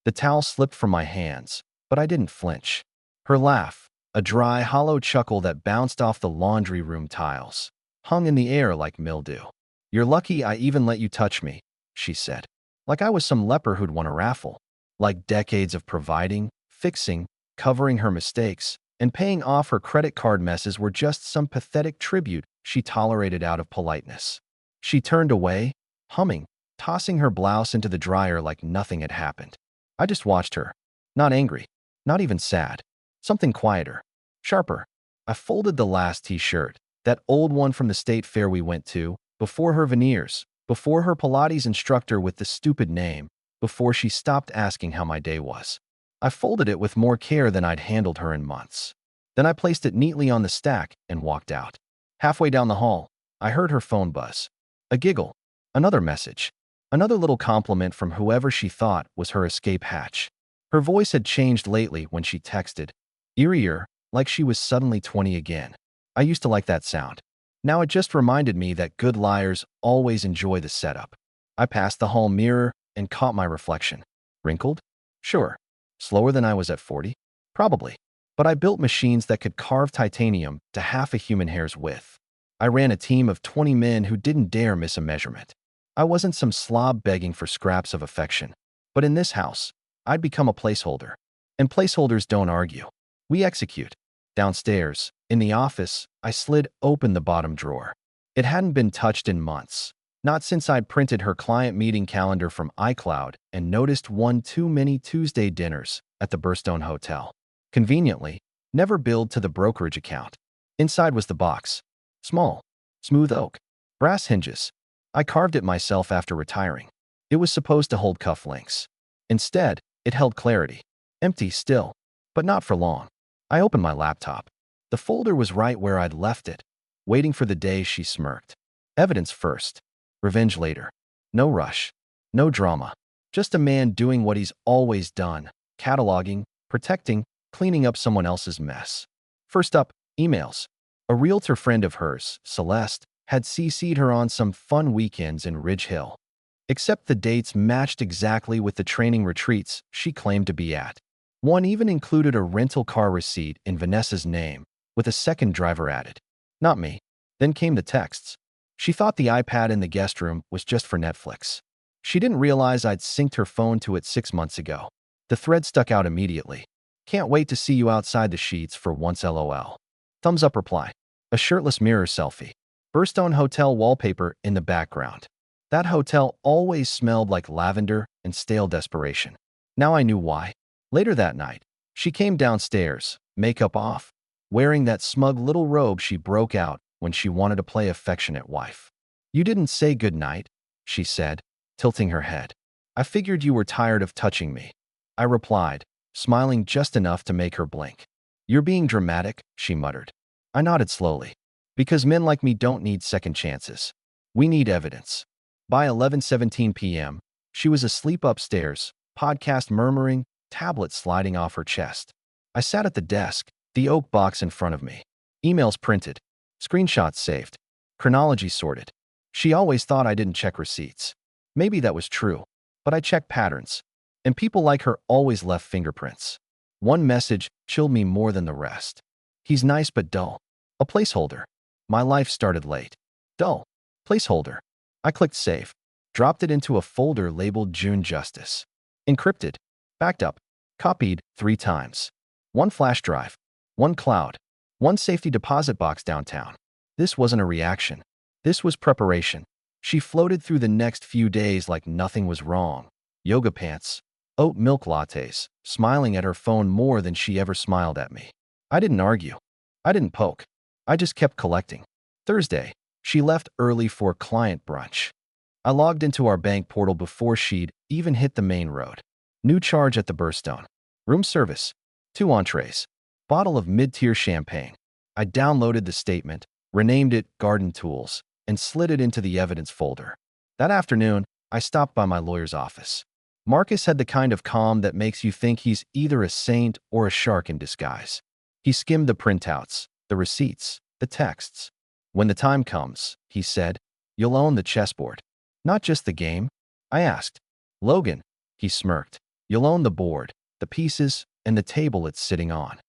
The towel slipped from my hands, but I didn't flinch. Her laugh, a dry, hollow chuckle that bounced off the laundry room tiles, hung in the air like mildew. "You're lucky I even let you touch me," she said. Like I was some leper who'd won a raffle. Like decades of providing, fixing, covering her mistakes, and paying off her credit card messes were just some pathetic tribute she tolerated out of politeness. She turned away, humming, tossing her blouse into the dryer like nothing had happened. I just watched her. Not angry, not even sad. Something quieter, sharper. I folded the last t-shirt, that old one from the state fair we went to, before her veneers, before her Pilates instructor with the stupid name, before she stopped asking how my day was. I folded it with more care than I'd handled her in months. Then I placed it neatly on the stack and walked out. Halfway down the hall, I heard her phone buzz. A giggle, another message, another little compliment from whoever she thought was her escape hatch. Her voice had changed lately when she texted, eerier, like she was suddenly 20 again. I used to like that sound. Now it just reminded me that good liars always enjoy the setup. I passed the hall mirror and caught my reflection. Wrinkled? Sure. Slower than I was at 40? Probably. But I built machines that could carve titanium to half a human hair's width. I ran a team of 20 men who didn't dare miss a measurement. I wasn't some slob begging for scraps of affection. But in this house, I'd become a placeholder. And placeholders don't argue. We execute. Downstairs, in the office, I slid open the bottom drawer. It hadn't been touched in months. Not since I'd printed her client meeting calendar from iCloud and noticed one too many Tuesday dinners at the Burstone Hotel. Conveniently, never billed to the brokerage account. Inside was the box. Small, smooth oak, brass hinges. I carved it myself after retiring. It was supposed to hold cufflinks. Instead, it held clarity. Empty still, but not for long. I opened my laptop. The folder was right where I'd left it, waiting for the day she smirked. Evidence first. Revenge later. No rush. No drama. Just a man doing what he's always done. Cataloging, protecting, cleaning up someone else's mess. First up, emails. A realtor friend of hers, Celeste, had CC'd her on some fun weekends in Ridge Hill. Except the dates matched exactly with the training retreats she claimed to be at. One even included a rental car receipt in Vanessa's name, with a second driver added. Not me. Then came the texts. She thought the iPad in the guest room was just for Netflix. She didn't realize I'd synced her phone to it 6 months ago. The thread stuck out immediately. Can't wait to see you outside the sheets for once LOL. Thumbs up reply. A shirtless mirror selfie. Burstone Hotel wallpaper in the background. That hotel always smelled like lavender and stale desperation. Now I knew why. Later that night, she came downstairs, makeup off, wearing that smug little robe she broke out when she wanted to play affectionate wife. "You didn't say goodnight," she said, tilting her head. "I figured you were tired of touching me." I replied, smiling just enough to make her blink. "You're being dramatic," she muttered. I nodded slowly. "Because men like me don't need second chances. We need evidence." By 11:17 p.m., she was asleep upstairs, podcast murmuring, tablet sliding off her chest. I sat at the desk, the oak box in front of me. Emails printed, screenshots saved, chronology sorted. She always thought I didn't check receipts. Maybe that was true, but I checked patterns. And people like her always left fingerprints. One message chilled me more than the rest. "He's nice but dull." A placeholder. My life started late. Dull. Placeholder. I clicked save. Dropped it into a folder labeled June Justice. Encrypted. Backed up. Copied 3 times. One flash drive. One cloud. One safety deposit box downtown. This wasn't a reaction. This was preparation. She floated through the next few days like nothing was wrong. Yoga pants. Oat milk lattes. Smiling at her phone more than she ever smiled at me. I didn't argue. I didn't poke. I just kept collecting. Thursday, she left early for client brunch. I logged into our bank portal before she'd even hit the main road. New charge at the Burstone. Room service. 2 entrees. Bottle of mid-tier champagne. I downloaded the statement, renamed it Garden Tools, and slid it into the evidence folder. That afternoon, I stopped by my lawyer's office. Marcus had the kind of calm that makes you think he's either a saint or a shark in disguise. He skimmed the printouts, the receipts, the texts. "When the time comes," he said, "you'll own the chessboard." "Not just the game?" I asked. "Logan," he smirked, You'll own the board, the pieces, and the table it's sitting on.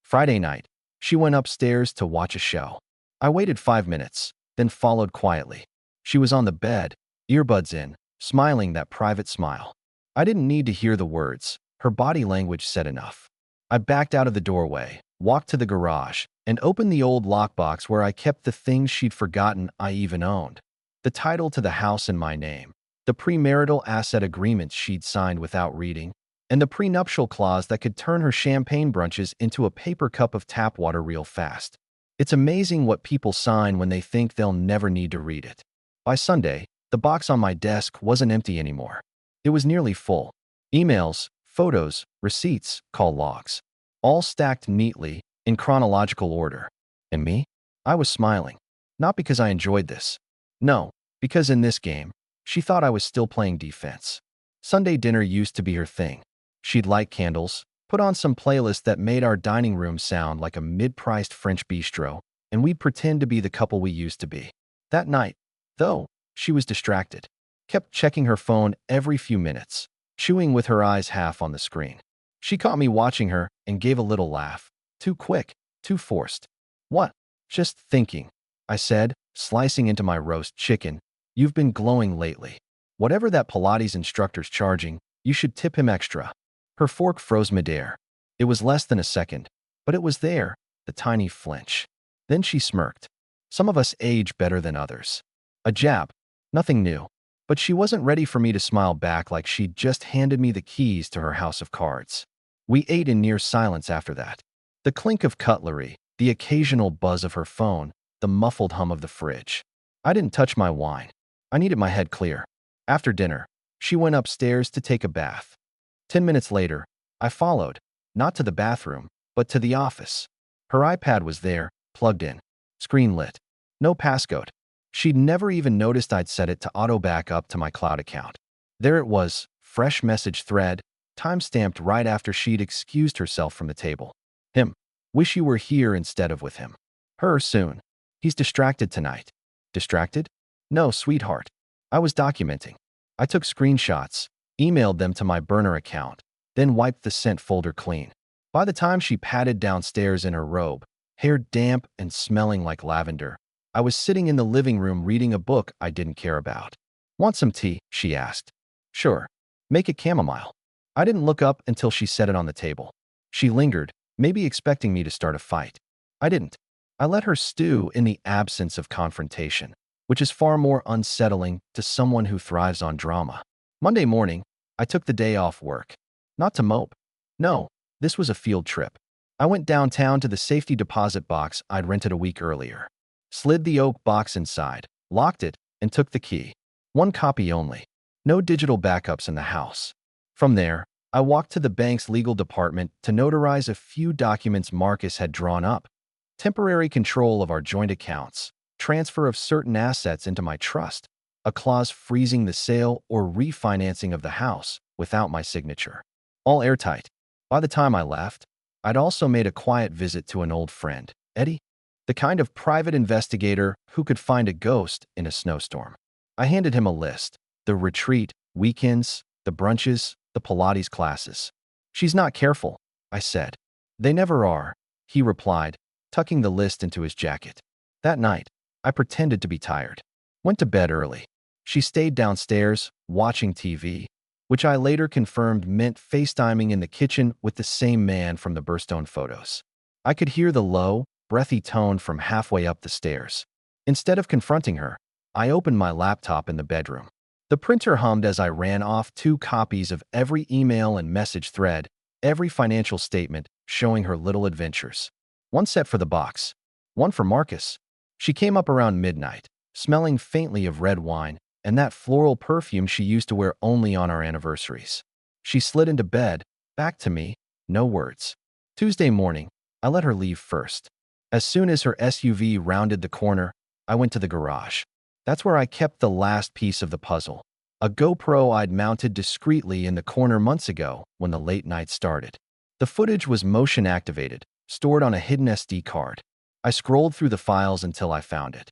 Friday night, she went upstairs to watch a show. I waited 5 minutes, then followed quietly. She was on the bed, earbuds in, smiling that private smile. I didn't need to hear the words. Her body language said enough. I backed out of the doorway, walked to the garage, and opened the old lockbox where I kept the things she'd forgotten I even owned. The title to the house in my name, the premarital asset agreements she'd signed without reading, and the prenuptial clause that could turn her champagne brunches into a paper cup of tap water real fast. It's amazing what people sign when they think they'll never need to read it. By Sunday, the box on my desk wasn't empty anymore. It was nearly full. Emails, photos, receipts, call logs, all stacked neatly, in chronological order. And me? I was smiling. Not because I enjoyed this. No, because in this game, she thought I was still playing defense. Sunday dinner used to be her thing. She'd light candles, put on some playlist that made our dining room sound like a mid-priced French bistro, and we'd pretend to be the couple we used to be. That night, though, she was distracted, kept checking her phone every few minutes, chewing with her eyes half on the screen. She caught me watching her and gave a little laugh. Too quick, too forced. What? Just thinking, I said, slicing into my roast chicken. You've been glowing lately. Whatever that Pilates instructor's charging, you should tip him extra. Her fork froze midair. It was less than a second, but it was there, the tiny flinch. Then she smirked. Some of us age better than others. A jab. Nothing new. But she wasn't ready for me to smile back like she'd just handed me the keys to her house of cards. We ate in near silence after that. The clink of cutlery, the occasional buzz of her phone, the muffled hum of the fridge. I didn't touch my wine. I needed my head clear. After dinner, she went upstairs to take a bath. 10 minutes later, I followed, not to the bathroom, but to the office. Her iPad was there, plugged in, screen lit. No passcode. She'd never even noticed I'd set it to auto back up to my cloud account. There it was, fresh message thread, time-stamped right after she'd excused herself from the table. Him. Wish you were here instead of with him. Her soon. He's distracted tonight. Distracted? No, sweetheart. I was documenting. I took screenshots, emailed them to my burner account, then wiped the sent folder clean. By the time she padded downstairs in her robe, hair damp and smelling like lavender, I was sitting in the living room reading a book I didn't care about. Want some tea? She asked. Sure. Make it chamomile. I didn't look up until she set it on the table. She lingered, maybe expecting me to start a fight. I didn't. I let her stew in the absence of confrontation, which is far more unsettling to someone who thrives on drama. Monday morning, I took the day off work. Not to mope. No, this was a field trip. I went downtown to the safety deposit box I'd rented a week earlier. Slid the oak box inside, locked it, and took the key. One copy only. No digital backups in the house. From there, I walked to the bank's legal department to notarize a few documents Marcus had drawn up. Temporary control of our joint accounts, transfer of certain assets into my trust, a clause freezing the sale or refinancing of the house without my signature. All airtight. By the time I left, I'd also made a quiet visit to an old friend, Eddie, the kind of private investigator who could find a ghost in a snowstorm. I handed him a list: the retreat, weekends, the brunches, the Pilates classes. She's not careful, I said. They never are, he replied, tucking the list into his jacket. That night, I pretended to be tired. Went to bed early. She stayed downstairs, watching TV, which I later confirmed meant FaceTiming in the kitchen with the same man from the Burstone photos. I could hear the low, breathy tone from halfway up the stairs. Instead of confronting her, I opened my laptop in the bedroom. The printer hummed as I ran off 2 copies of every email and message thread, every financial statement showing her little adventures. One set for the box, one for Marcus. She came up around midnight, smelling faintly of red wine and that floral perfume she used to wear only on our anniversaries. She slid into bed, back to me, no words. Tuesday morning, I let her leave first. As soon as her SUV rounded the corner, I went to the garage. That's where I kept the last piece of the puzzle, a GoPro I'd mounted discreetly in the corner months ago when the late night started. The footage was motion activated, stored on a hidden SD card. I scrolled through the files until I found it.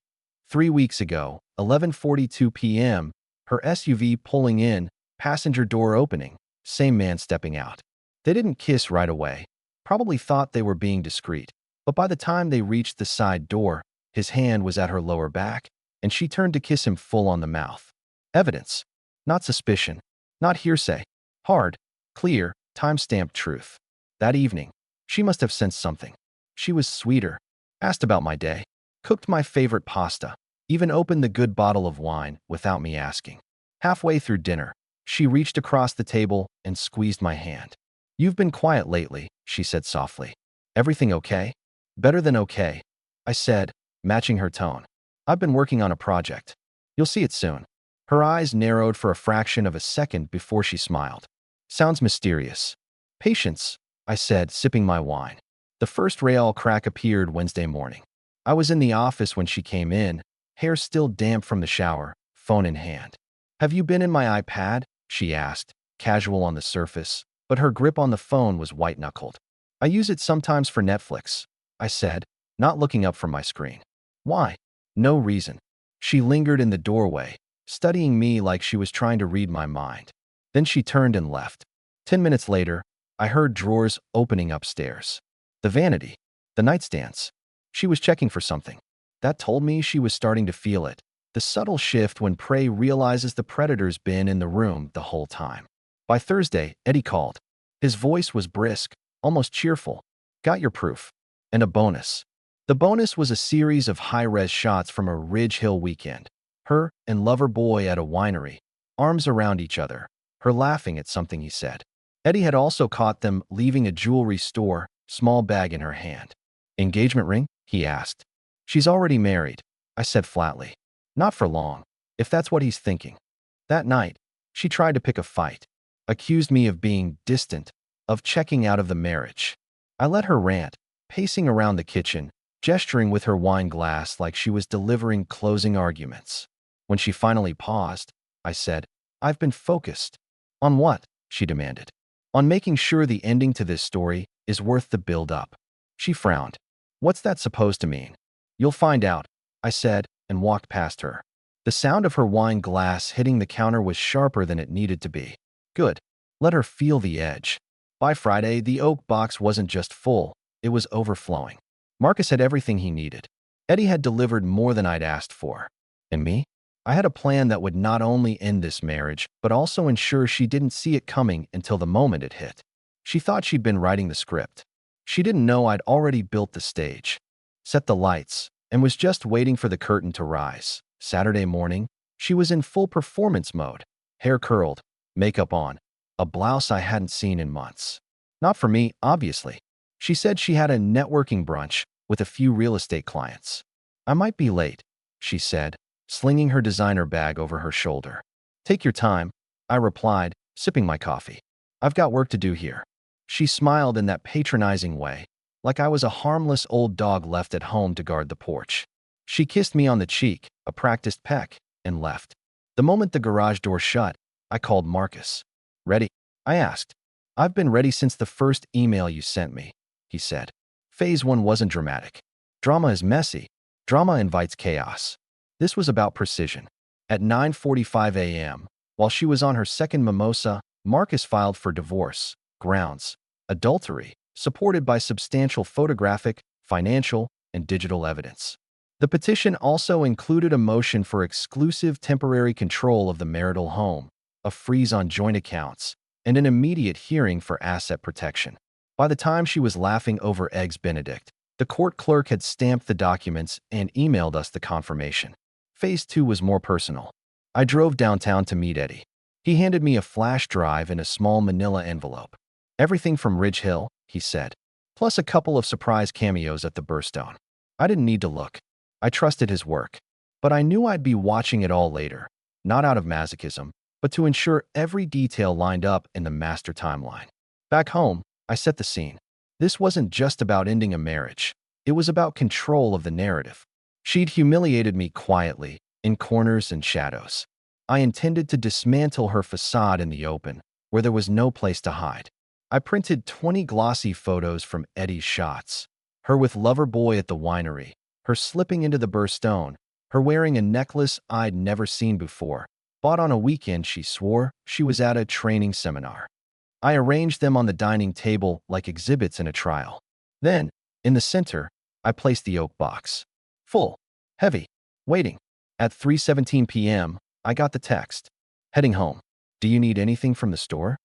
3 weeks ago, 11:42 p.m., her SUV pulling in, passenger door opening, Same man stepping out. They didn't kiss right away. Probably thought they were being discreet. But by the time they reached the side door, his hand was at her lower back, and she turned to kiss him full on the mouth. Evidence. Not suspicion. Not hearsay. Hard, clear, time-stamped truth. That evening, she must have sensed something. She was sweeter, asked about my day, cooked my favorite pasta, even opened the good bottle of wine without me asking. Halfway through dinner, she reached across the table and squeezed my hand. "You've been quiet lately," she said softly. "Everything okay?" "Better than okay," I said, matching her tone. "I've been working on a project. You'll see it soon." Her eyes narrowed for a fraction of a second before she smiled. "Sounds mysterious." "Patience," I said, sipping my wine. The first Real crack appeared Wednesday morning. I was in the office when she came in, hair still damp from the shower, phone in hand. "Have you been in my iPad?" she asked, casual on the surface, but her grip on the phone was white-knuckled. "I use it sometimes for Netflix," I said, not looking up from my screen. "Why?" "No reason." She lingered in the doorway, studying me like she was trying to read my mind. Then she turned and left. 10 minutes later, I heard drawers opening upstairs. The vanity, the nightstands. She was checking for something. That told me she was starting to feel it. The subtle shift when prey realizes the predator's been in the room the whole time. By Thursday, Eddie called. His voice was brisk, almost cheerful. "Got your proof." And a bonus. The bonus was a series of high-res shots from a Ridge Hill weekend. Her and lover boy at a winery, arms around each other, her laughing at something he said. Eddie had also caught them leaving a jewelry store, small bag in her hand. "Engagement ring?" he asked. "She's already married," I said flatly. "Not for long, if that's what he's thinking." That night, she tried to pick a fight, accused me of being distant, of checking out of the marriage. I let her rant, pacing around the kitchen, gesturing with her wine glass like she was delivering closing arguments. When she finally paused, I said, "I've been focused." "On what?" she demanded. "On making sure the ending to this story is worth the build-up." She frowned. "What's that supposed to mean?" "You'll find out," I said, and walked past her. The sound of her wine glass hitting the counter was sharper than it needed to be. Good. Let her feel the edge. By Friday, the oak box wasn't just full, it was overflowing. Marcus had everything he needed. Eddie had delivered more than I'd asked for. And me? I had a plan that would not only end this marriage, but also ensure she didn't see it coming until the moment it hit. She thought she'd been writing the script. She didn't know I'd already built the stage, set the lights, and was just waiting for the curtain to rise. Saturday morning, she was in full performance mode, hair curled, makeup on, a blouse I hadn't seen in months. Not for me, obviously. She said she had a networking brunch with a few real estate clients. "I might be late," she said, slinging her designer bag over her shoulder. "Take your time," I replied, sipping my coffee. "I've got work to do here." She smiled in that patronizing way, like I was a harmless old dog left at home to guard the porch. She kissed me on the cheek, a practiced peck, and left. The moment the garage door shut, I called Marcus. "Ready?" I asked. "I've been ready since the first email you sent me," he said. Phase 1 wasn't dramatic. Drama is messy. Drama invites chaos. This was about precision. At 9:45 a.m., while she was on her second mimosa, Marcus filed for divorce, grounds, adultery, supported by substantial photographic, financial, and digital evidence. The petition also included a motion for exclusive temporary control of the marital home, a freeze on joint accounts, and an immediate hearing for asset protection. By the time she was laughing over Eggs Benedict, the court clerk had stamped the documents and emailed us the confirmation. Phase 2 was more personal. I drove downtown to meet Eddie. He handed me a flash drive in a small manila envelope. "Everything from Ridge Hill," he said, plus a couple of surprise cameos at the Burstone. I didn't need to look. I trusted his work. But I knew I'd be watching it all later, not out of masochism, but to ensure every detail lined up in the master timeline. Back home, I set the scene. This wasn't just about ending a marriage. It was about control of the narrative. She'd humiliated me quietly, in corners and shadows. I intended to dismantle her facade in the open, where there was no place to hide. I printed 20 glossy photos from Eddie's shots. Her with lover boy at the winery, her slipping into the Burstone, her wearing a necklace I'd never seen before, bought on a weekend she swore she was at a training seminar. I arranged them on the dining table like exhibits in a trial. Then, in the center, I placed the oak box. Full, heavy, waiting. At 3:17 p.m., I got the text. Heading home. Do you need anything from the store?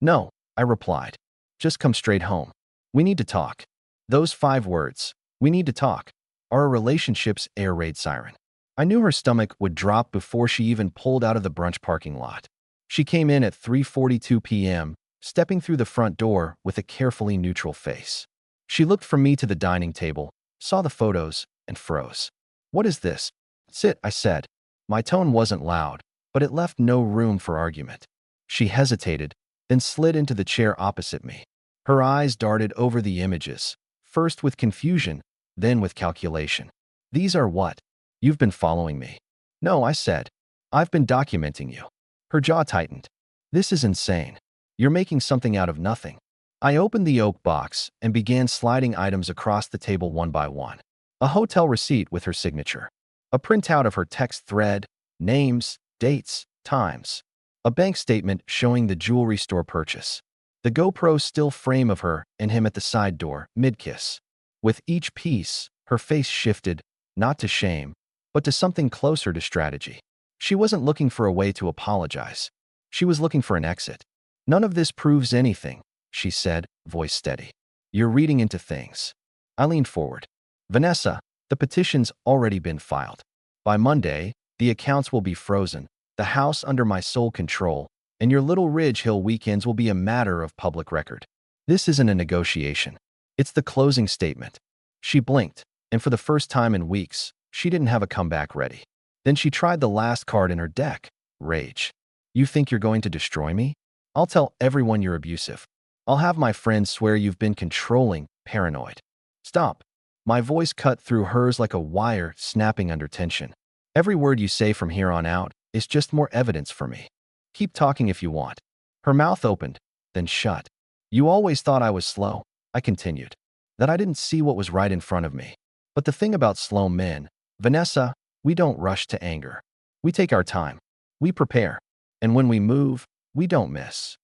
No, I replied. Just come straight home. We need to talk. Those 5 words, we need to talk, are a relationship's air raid siren. I knew her stomach would drop before she even pulled out of the brunch parking lot. She came in at 3:42 p.m., stepping through the front door with a carefully neutral face. She looked from me to the dining table, saw the photos, and froze. What is this? Sit, I said. My tone wasn't loud, but it left no room for argument. She hesitated, then slid into the chair opposite me. Her eyes darted over the images, first with confusion, then with calculation. These are what? You've been following me. No, I said. I've been documenting you. Her jaw tightened. This is insane. You're making something out of nothing. I opened the oak box and began sliding items across the table one by one. A hotel receipt with her signature. A printout of her text thread, names, dates, times. A bank statement showing the jewelry store purchase. The GoPro still frame of her and him at the side door, mid-kiss. With each piece, her face shifted, not to shame, but to something closer to strategy. She wasn't looking for a way to apologize. She was looking for an exit. None of this proves anything, she said, voice steady. You're reading into things. I leaned forward. Vanessa, the petition's already been filed. By Monday, the accounts will be frozen, the house under my sole control, and your little Ridge Hill weekends will be a matter of public record. This isn't a negotiation. It's the closing statement. She blinked, and for the first time in weeks, she didn't have a comeback ready. Then she tried the last card in her deck, rage. You think you're going to destroy me? I'll tell everyone you're abusive. I'll have my friends swear you've been controlling, paranoid. Stop. My voice cut through hers like a wire snapping under tension. Every word you say from here on out is just more evidence for me. Keep talking if you want. Her mouth opened, then shut. You always thought I was slow, I continued. That I didn't see what was right in front of me. But the thing about slow men, Vanessa, we don't rush to anger. We take our time. We prepare. And when we move, we don't miss.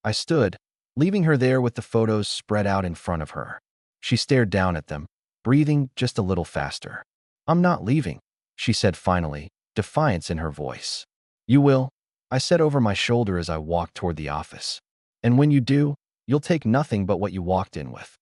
I stood, leaving her there with the photos spread out in front of her. She stared down at them, breathing just a little faster. I'm not leaving, she said finally, defiance in her voice. You will, I said over my shoulder as I walked toward the office. And when you do, you'll take nothing but what you walked in with.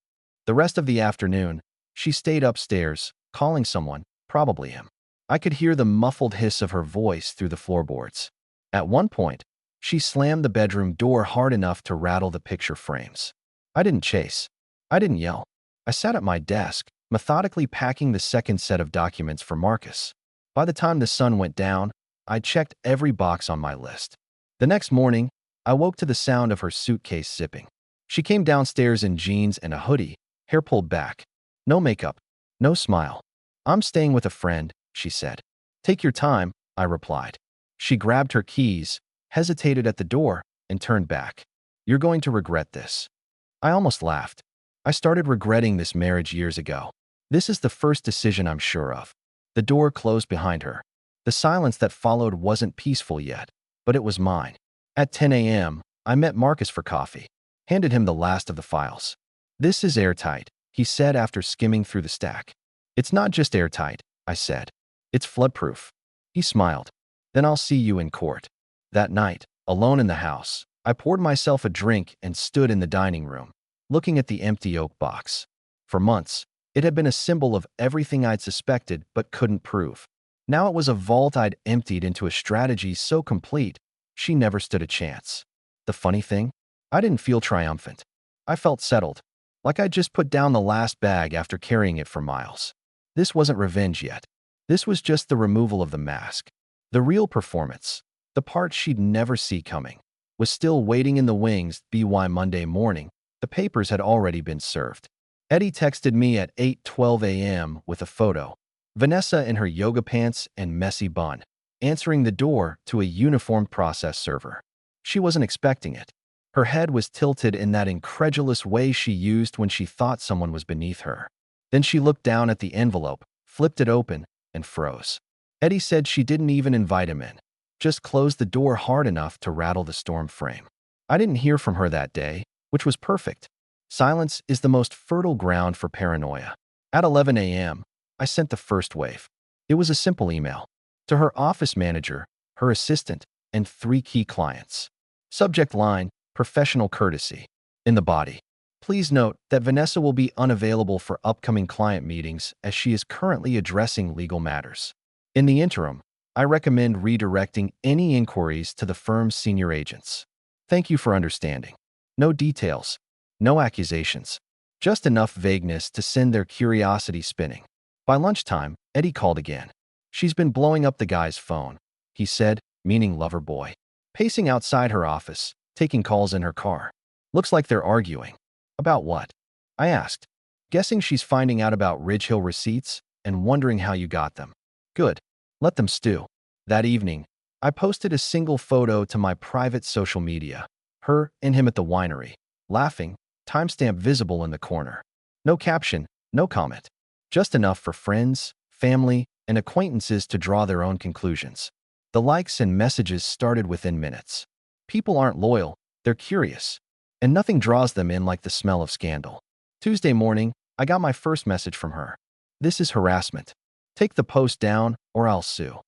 The rest of the afternoon, she stayed upstairs, calling someone, probably him. I could hear the muffled hiss of her voice through the floorboards. At one point, she slammed the bedroom door hard enough to rattle the picture frames. I didn't chase. I didn't yell. I sat at my desk, methodically packing the second set of documents for Marcus. By the time the sun went down, I'd checked every box on my list. The next morning, I woke to the sound of her suitcase zipping. She came downstairs in jeans and a hoodie, hair pulled back. No makeup, no smile. I'm staying with a friend, she said. Take your time, I replied. She grabbed her keys, hesitated at the door, and turned back. You're going to regret this. I almost laughed. I started regretting this marriage years ago. This is the first decision I'm sure of. The door closed behind her. The silence that followed wasn't peaceful yet, but it was mine. At 10 a.m., I met Marcus for coffee, handed him the last of the files. This is airtight, he said after skimming through the stack. It's not just airtight, I said. It's floodproof. He smiled. Then I'll see you in court. That night, alone in the house, I poured myself a drink and stood in the dining room, looking at the empty oak box. For months, it had been a symbol of everything I'd suspected but couldn't prove. Now it was a vault I'd emptied into a strategy so complete, she never stood a chance. The funny thing? I didn't feel triumphant. I felt settled, like I'd just put down the last bag after carrying it for miles. This wasn't revenge yet. This was just the removal of the mask. The real performance, the part she'd never see coming, was still waiting in the wings. By Monday morning, the papers had already been served. Eddie texted me at 8:12 a.m. with a photo. Vanessa in her yoga pants and messy bun, answering the door to a uniformed process server. She wasn't expecting it. Her head was tilted in that incredulous way she used when she thought someone was beneath her. Then she looked down at the envelope, flipped it open, and froze. Eddie said she didn't even invite him in, just closed the door hard enough to rattle the storm frame. I didn't hear from her that day, which was perfect. Silence is the most fertile ground for paranoia. At 11 a.m., I sent the first wave. It was a simple email to her office manager, her assistant, and 3 key clients. Subject line, professional courtesy. In the body, please note that Vanessa will be unavailable for upcoming client meetings as she is currently addressing legal matters. In the interim, I recommend redirecting any inquiries to the firm's senior agents. Thank you for understanding. No details, no accusations, just enough vagueness to send their curiosity spinning. By lunchtime, Eddie called again. She's been blowing up the guy's phone, he said, meaning lover boy. Pacing outside her office, taking calls in her car. Looks like they're arguing. About what? I asked, guessing she's finding out about Ridge Hill receipts and wondering how you got them. Good. Let them stew. That evening, I posted a single photo to my private social media. Her and him at the winery, laughing, timestamp visible in the corner. No caption, no comment. Just enough for friends, family, and acquaintances to draw their own conclusions. The likes and messages started within minutes. People aren't loyal, they're curious. And nothing draws them in like the smell of scandal. Tuesday morning, I got my first message from her. This is harassment. Take the post down or I'll sue.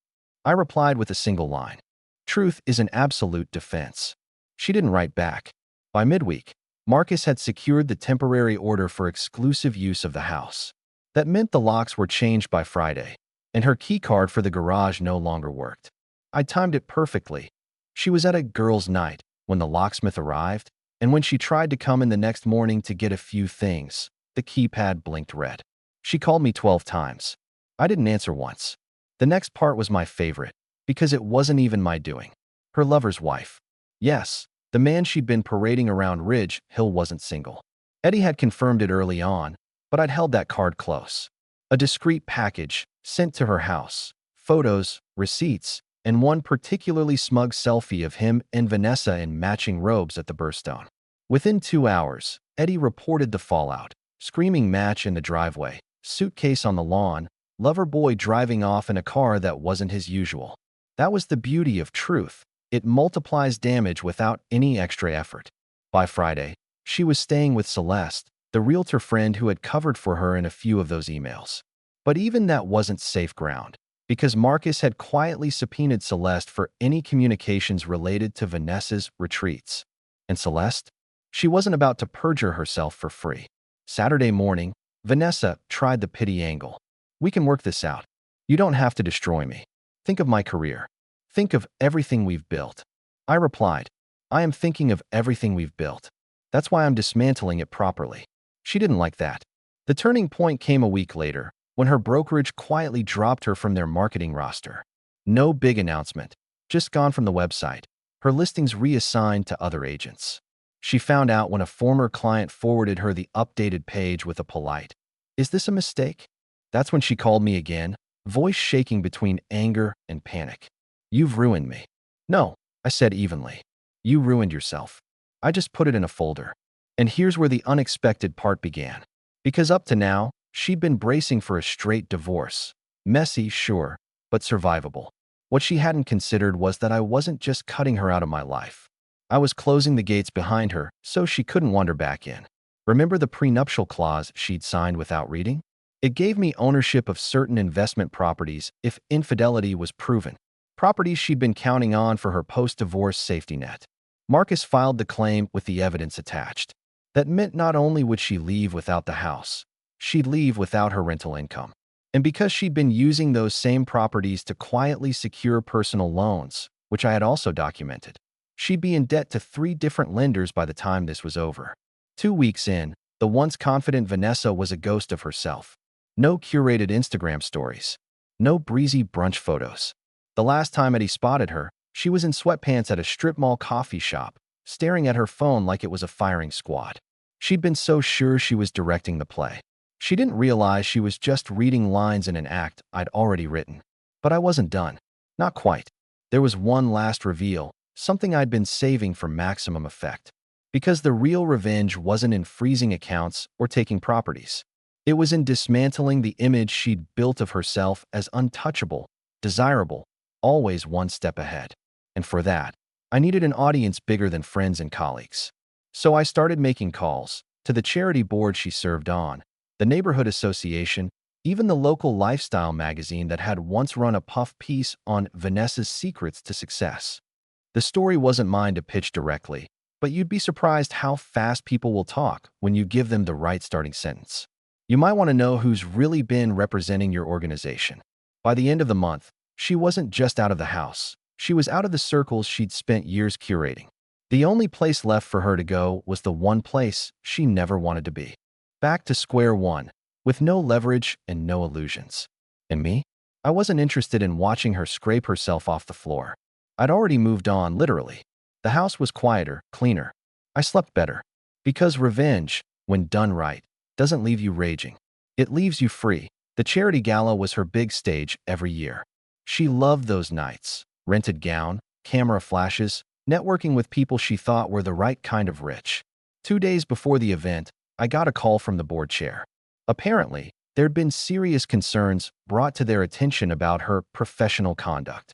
I replied with a single line. Truth is an absolute defense. She didn't write back. By midweek, Marcus had secured the temporary order for exclusive use of the house. That meant the locks were changed by Friday, and her key card for the garage no longer worked. I timed it perfectly. She was at a girls' night when the locksmith arrived, and when she tried to come in the next morning to get a few things, the keypad blinked red. She called me 12 times. I didn't answer once. The next part was my favorite, because it wasn't even my doing. Her lover's wife. Yes, the man she'd been parading around Ridge Hill wasn't single. Eddie had confirmed it early on, but I'd held that card close. A discreet package sent to her house, photos, receipts, and one particularly smug selfie of him and Vanessa in matching robes at the birthstone. Within 2 hours, Eddie reported the fallout, screaming match in the driveway, suitcase on the lawn, lover boy driving off in a car that wasn't his usual. That was the beauty of truth. It multiplies damage without any extra effort. By Friday, she was staying with Celeste, the realtor friend who had covered for her in a few of those emails. But even that wasn't safe ground, because Marcus had quietly subpoenaed Celeste for any communications related to Vanessa's retreats. And Celeste? She wasn't about to perjure herself for free. Saturday morning, Vanessa tried the pity angle. We can work this out. You don't have to destroy me. Think of my career. Think of everything we've built. I replied, I am thinking of everything we've built. That's why I'm dismantling it properly. She didn't like that. The turning point came a week later, when her brokerage quietly dropped her from their marketing roster. No big announcement, just gone from the website. Her listings reassigned to other agents. She found out when a former client forwarded her the updated page with a polite, "Is this a mistake?" That's when she called me again, voice shaking between anger and panic. You've ruined me. No, I said evenly. You ruined yourself. I just put it in a folder. And here's where the unexpected part began. Because up to now, she'd been bracing for a straight divorce. Messy, sure, but survivable. What she hadn't considered was that I wasn't just cutting her out of my life. I was closing the gates behind her so she couldn't wander back in. Remember the prenuptial clause she'd signed without reading? It gave me ownership of certain investment properties if infidelity was proven. Properties she'd been counting on for her post-divorce safety net. Marcus filed the claim with the evidence attached. That meant not only would she leave without the house, she'd leave without her rental income. And because she'd been using those same properties to quietly secure personal loans, which I had also documented, she'd be in debt to 3 different lenders by the time this was over. 2 weeks in, the once confident Vanessa was a ghost of herself. No curated Instagram stories. No breezy brunch photos. The last time Eddie spotted her, she was in sweatpants at a strip mall coffee shop, staring at her phone like it was a firing squad. She'd been so sure she was directing the play. She didn't realize she was just reading lines in an act I'd already written. But I wasn't done. Not quite. There was one last reveal, something I'd been saving for maximum effect. Because the real revenge wasn't in freezing accounts or taking properties. It was in dismantling the image she'd built of herself as untouchable, desirable, always one step ahead. And for that, I needed an audience bigger than friends and colleagues. So I started making calls to the charity board she served on, the neighborhood association, even the local lifestyle magazine that had once run a puff piece on Vanessa's secrets to success. The story wasn't mine to pitch directly, but you'd be surprised how fast people will talk when you give them the right starting sentence. You might want to know who's really been representing your organization. By the end of the month, she wasn't just out of the house. She was out of the circles she'd spent years curating. The only place left for her to go was the one place she never wanted to be. Back to square one, with no leverage and no illusions. And me? I wasn't interested in watching her scrape herself off the floor. I'd already moved on, literally. The house was quieter, cleaner. I slept better. Because revenge, when done right, doesn't leave you raging. It leaves you free. The charity gala was her big stage every year. She loved those nights. Rented gown, camera flashes, networking with people she thought were the right kind of rich. 2 days before the event, I got a call from the board chair. Apparently, there'd been serious concerns brought to their attention about her professional conduct.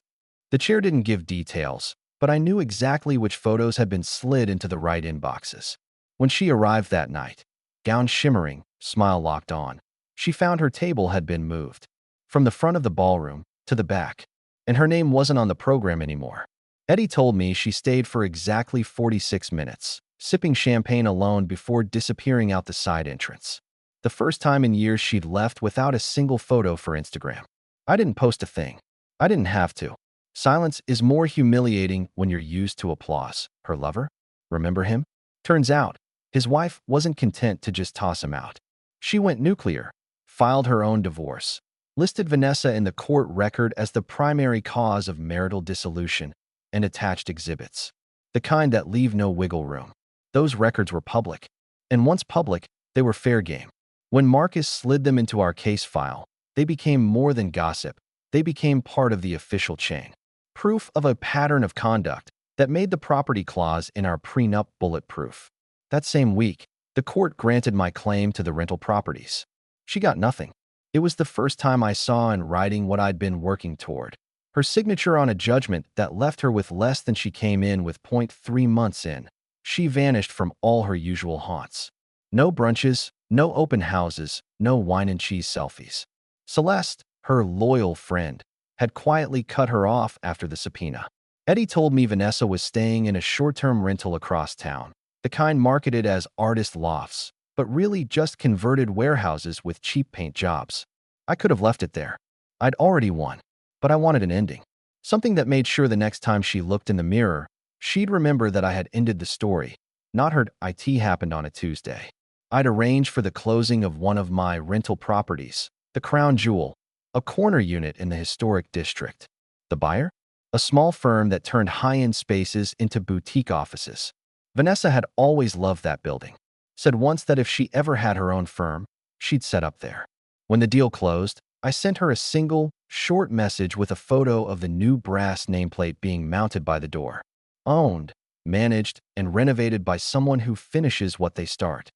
The chair didn't give details, but I knew exactly which photos had been slid into the right inboxes. When she arrived that night, gown shimmering, smile locked on, she found her table had been moved from the front of the ballroom to the back, and her name wasn't on the program anymore. Eddie told me she stayed for exactly 46 minutes, sipping champagne alone before disappearing out the side entrance. The first time in years she'd left without a single photo for Instagram. I didn't post a thing. I didn't have to. Silence is more humiliating when you're used to applause. Her lover? Remember him? Turns out, his wife wasn't content to just toss him out. She went nuclear, filed her own divorce, listed Vanessa in the court record as the primary cause of marital dissolution, and attached exhibits. The kind that leave no wiggle room. Those records were public. And once public, they were fair game. When Marcus slid them into our case file, they became more than gossip. They became part of the official chain. Proof of a pattern of conduct that made the property clause in our prenup bulletproof. That same week, the court granted my claim to the rental properties. She got nothing. It was the first time I saw in writing what I'd been working toward. Her signature on a judgment that left her with less than she came in with. 3 months in, she vanished from all her usual haunts. No brunches, no open houses, no wine and cheese selfies. Celeste, her loyal friend, had quietly cut her off after the subpoena. Eddie told me Vanessa was staying in a short-term rental across town, the kind marketed as artist lofts, but really just converted warehouses with cheap paint jobs. I could have left it there. I'd already won, but I wanted an ending. Something that made sure the next time she looked in the mirror, she'd remember that I had ended the story, not heard IT happened on a Tuesday. I'd arranged for the closing of one of my rental properties, the Crown Jewel, a corner unit in the historic district. The buyer? A small firm that turned high-end spaces into boutique offices. Vanessa had always loved that building. Said once that if she ever had her own firm, she'd set up there. When the deal closed, I sent her a single, short message with a photo of the new brass nameplate being mounted by the door. Owned, managed, and renovated by someone who finishes what they start.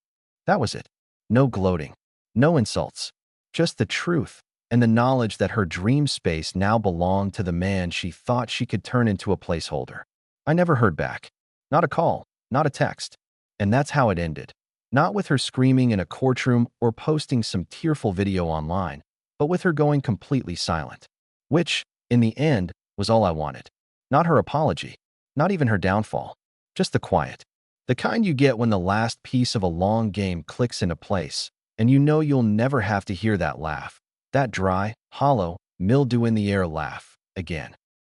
That was it. No gloating. No insults. Just the truth. And the knowledge that her dream space now belonged to the man she thought she could turn into a placeholder. I never heard back. Not a call, not a text. And that's how it ended. Not with her screaming in a courtroom or posting some tearful video online, but with her going completely silent. Which, in the end, was all I wanted. Not her apology. Not even her downfall. Just the quiet. The kind you get when the last piece of a long game clicks into place, and you know you'll never have to hear that laugh. That dry, hollow, mildew in the air laugh again.